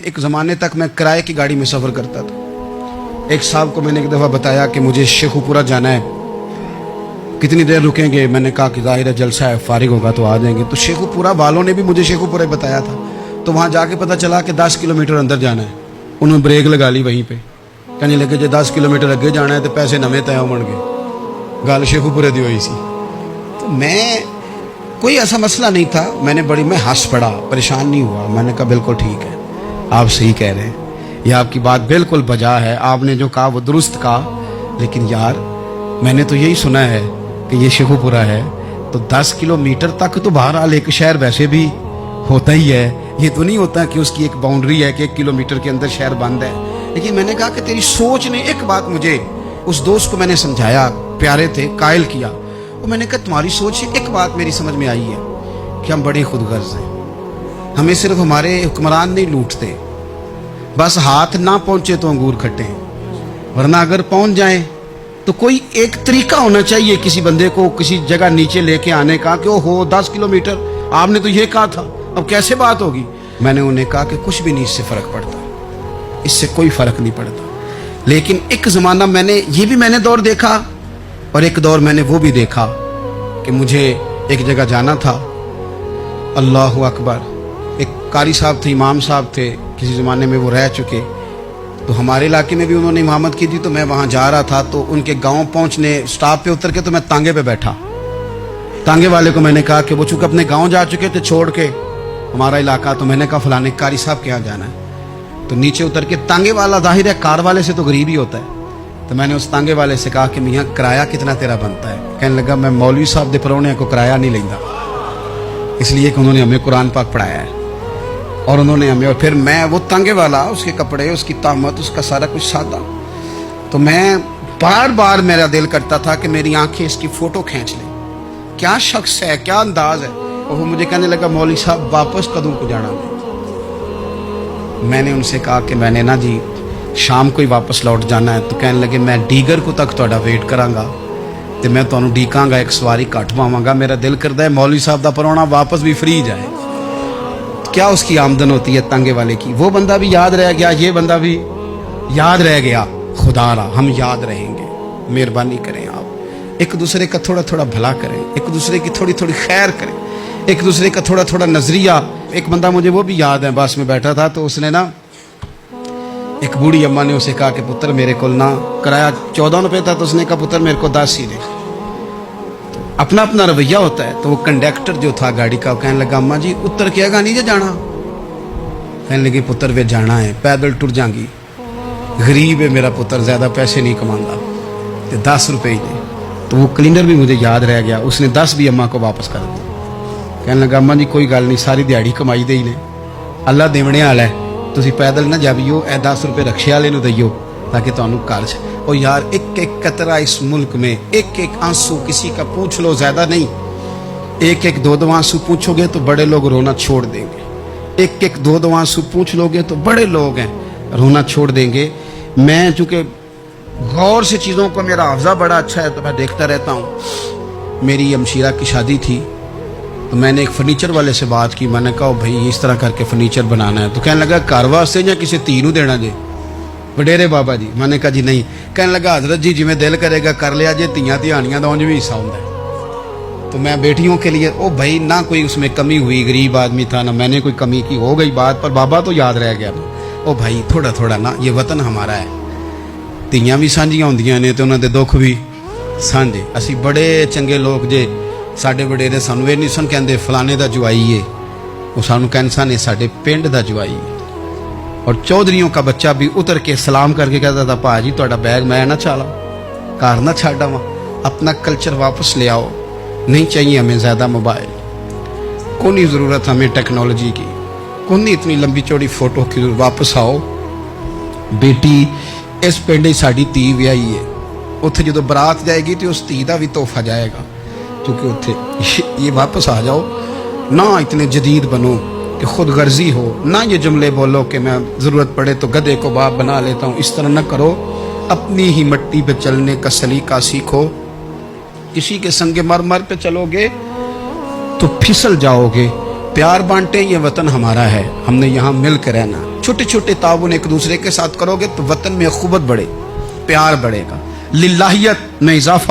ایک زمانے تک میں کرائے کی گاڑی میں سفر کرتا تھا۔ ایک صاحب کو میں نے ایک دفعہ بتایا کہ مجھے شیخو پورہ جانا ہے، کتنی دیر رکیں گے؟ میں نے کہا کہ ظاہر ہے جلسہ ہے، فارغ ہوگا تو آ جائیں گے۔ تو شیخو پورہ والوں نے بھی مجھے شیخو پورہ بتایا تھا، تو وہاں جا کے پتہ چلا کہ 10 کلومیٹر اندر جانا ہے۔ انہوں نے بریک لگا لی وہیں پہ، کہنے لگے جو 10 کلومیٹر اگے جانا ہے تو پیسے نمے طے ہون گے۔ گل شیخو پورے دی ہوئی سی۔ تو میں کوئی ایسا مسئلہ نہیں تھا، میں ہنس پڑا، پریشان نہیں ہوا۔ میں نے کہا بالکل ٹھیک ہے، آپ صحیح کہہ رہے ہیں، یہ آپ کی بات بالکل بجا ہے، آپ نے جو کہا وہ درست کہا، لیکن یار میں نے تو یہی سنا ہے کہ یہ شیخو پورہ ہے، تو 10 کلومیٹر تک تو بہرحال ایک شہر ویسے بھی ہوتا ہی ہے، یہ تو نہیں ہوتا کہ اس کی ایک باؤنڈری ہے کہ 1 کلومیٹر کے اندر شہر بند ہے۔ لیکن میں نے کہا کہ تیری سوچ نے ایک بات مجھے، اس دوست کو میں نے سمجھایا، پیارے تھے، قائل کیا، اور میں نے کہا تمہاری سوچ سے ایک بات میری سمجھ میں آئی ہے کہ ہم بڑے خود غرض ہیں، ہمیں صرف ہمارے حکمران نہیں لوٹتے، بس ہاتھ نہ پہنچے تو انگور کھٹے ہیں، ورنہ اگر پہنچ جائیں تو کوئی ایک طریقہ ہونا چاہیے کسی بندے کو کسی جگہ نیچے لے کے آنے کا کہ وہ ہو 10 کلومیٹر، آپ نے تو یہ کہا تھا، اب کیسے بات ہوگی؟ میں نے انہیں کہا کہ کچھ بھی نہیں اس سے فرق پڑتا، اس سے کوئی فرق نہیں پڑتا۔ لیکن ایک زمانہ میں نے دور دیکھا، اور ایک دور میں نے وہ بھی دیکھا کہ مجھے ایک جگہ جانا تھا، اللہ اکبر، ایک قاری صاحب تھے، امام صاحب تھے، کسی زمانے میں وہ رہ چکے، تو ہمارے علاقے میں بھی انہوں نے امامت کی تھی، تو میں وہاں جا رہا تھا، تو ان کے گاؤں پہنچنے سٹاپ پہ اتر کے تو میں تانگے پہ بیٹھا۔ تانگے والے کو میں نے کہا کہ وہ چونکہ اپنے گاؤں جا چکے تھے چھوڑ کے ہمارا علاقہ، تو میں نے کہا فلانے قاری صاحب کے یہاں جانا ہے، تو نیچے اتر کے تانگے والا ظاہر ہے کار والے سے تو غریب ہی ہوتا ہے، تو میں نے اس تانگے والے سے کہا کہ میاں کرایہ کتنا تیرا بنتا ہے؟ کہنے لگا میں مولوی صاحب دے پرونے کو کرایہ نہیں لینا، اس لیے کہ انہوں نے ہمیں قرآن پاک پڑھایا ہے، اور انہوں نے ہمیں، اور پھر میں وہ تانگے والا، اس کے کپڑے، اس کی طامت، اس کا سارا کچھ سادہ، تو میں بار بار میرا دل کرتا تھا کہ میری آنکھیں اس کی فوٹو کھینچ لیں، کیا شخص ہے، کیا انداز ہے۔ اور وہ مجھے کہنے لگا مولوی صاحب واپس کدوں کو جانا ہے؟ میں نے ان سے کہا کہ میں نے نا جی شام کو ہی واپس لوٹ جانا ہے، تو کہنے لگے میں ڈیگر کو تک تہاڈا ویٹ کراں گا، تے میں تانوں ڈیکاں گا، ایک سواری کٹ پاواں گا، میرا دل کردا ہے مولوی صاحب دا پرونا واپس بھی فری جائے۔ کیا اس کی آمدن ہوتی ہے تانگے والے کی؟ وہ بندہ بھی یاد رہ گیا، یہ بندہ بھی یاد رہ گیا۔ خدا را ہم یاد رہیں گے، مہربانی کریں آپ ایک دوسرے کا تھوڑا تھوڑا بھلا کریں، ایک دوسرے کی تھوڑی تھوڑی خیر کریں، ایک دوسرے کا تھوڑا تھوڑا نظریہ۔ ایک بندہ مجھے وہ بھی یاد ہے، بس میں بیٹھا تھا تو اس نے نا، ایک بوڑھی اماں نے اسے کہا کہ پتر میرے کو نا کرایہ 14 روپے تھا، تو اس نے کہا پتر میرے کو 10 ہی دے۔ اپنا اپنا رویہ ہوتا ہے۔ تو وہ کنڈکٹر جو تھا گاڑی کا، کہنے لگا اماں جی اتر کے گا نہیں جے جانا؟ کہنے لگی پتر وے جانا ہے، پیدل ٹر جاں گی، غریب ہے میرا پتر، زیادہ پیسے نہیں کماندا، تے 10 روپے ہی دے۔ تو وہ کلینر بھی مجھے یاد رہ گیا، اس نے 10 بھی اماں کو واپس کر دیا۔ کہنے لگا اماں جی کوئی گل نہیں، ساری دیہڑی کمائی دے ہی نے، اللہ دیونے والا ہے، تسی پیدل نہ جاویو، اے 10 روپے رکشے والے نو دئیو تاکہ تانوں کار چ۔ اور یار ایک ایک قطرہ اس ملک میں، ایک ایک آنسو کسی کا پوچھ لو، زیادہ نہیں، ایک ایک 2 آنسو پوچھو گے تو بڑے لوگ رونا چھوڑ دیں گے، ایک ایک 2 آنسو پوچھ لو گے تو بڑے لوگ ہیں رونا چھوڑ دیں گے۔ میں چونکہ غور سے چیزوں کو، میرا حافظہ بڑا اچھا ہے تو میں دیکھتا رہتا ہوں۔ میری ہمشیرہ کی شادی تھی تو میں نے ایک فرنیچر والے سے بات کی، میں نے کہا بھائی اس طرح کر کے فرنیچر بنانا ہے، تو کہنے لگا گھر واسطے یا کسی تھی نو دینا جے؟ وڈیرے بابا جی۔ میں نے کہا جی نہیں۔ کہنے لگا حضرت جی جی میں دل کرے گا کر لیا جے، تیاں تہانیاں دا اونج بھی حصہ ہوندا ہے، تو میں بیٹیوں کے لیے، او بھائی نہ کوئی اس میں کمی ہوئی، غریب آدمی تھا نہ میں نے کوئی کمی کی، ہو گئی بات، پر بابا تو یاد رہ گیا نا، او بھائی تھوڑا تھوڑا نا، یہ وطن ہمارا ہے، تیاں بھی سانجیاں ہوندیاں نے تے انہاں دے دکھ بھی سانجے۔ اسی بڑے چنگے لوگ جے، ساڈے وڈیرے سانوں اے نہیں سن کہندے فلانے دا جوائی ہے، وہ سانوں کہن سن ساڈے پنڈ دا جوائی ہے۔ اور چودھریوں کا بچہ بھی اتر کے سلام کر کے کہتا تھا پا جی تہاڈا بیگ میں نہ چالا، کار نہ چھاڑا وا، اپنا کلچر واپس لے آؤ، نہیں چاہیے ہمیں زیادہ موبائل، کون نہیں ضرورت ہمیں ٹیکنالوجی کی، کون نہیں اتنی لمبی چوڑی فوٹو کی، واپس آؤ۔ بیٹی اس پنڈ ساڈی تھی ویائی ہے، اتنے جدو برات جائے گی تو اس تھی کا بھی تحفہ جائے گا، کیونکہ اتنے یہ واپس آ جاؤ، نہ اتنے جدید بنو کہ خود غرضی ہو، نہ یہ جملے بولو کہ میں ضرورت پڑے تو گدھے کو باپ بنا لیتا ہوں، اس طرح نہ کرو، اپنی ہی مٹی پہ چلنے کا سلیقہ سیکھو۔ کسی کے سنگ مر پہ چلو گے تو پھسل جاؤ گے۔ پیار بانٹیں، یہ وطن ہمارا ہے، ہم نے یہاں مل کے رہنا۔ چھوٹے چھوٹے تعاون ایک دوسرے کے ساتھ کرو گے تو وطن میں اخوت بڑھے، پیار بڑھے گا، للہیت میں اضافہ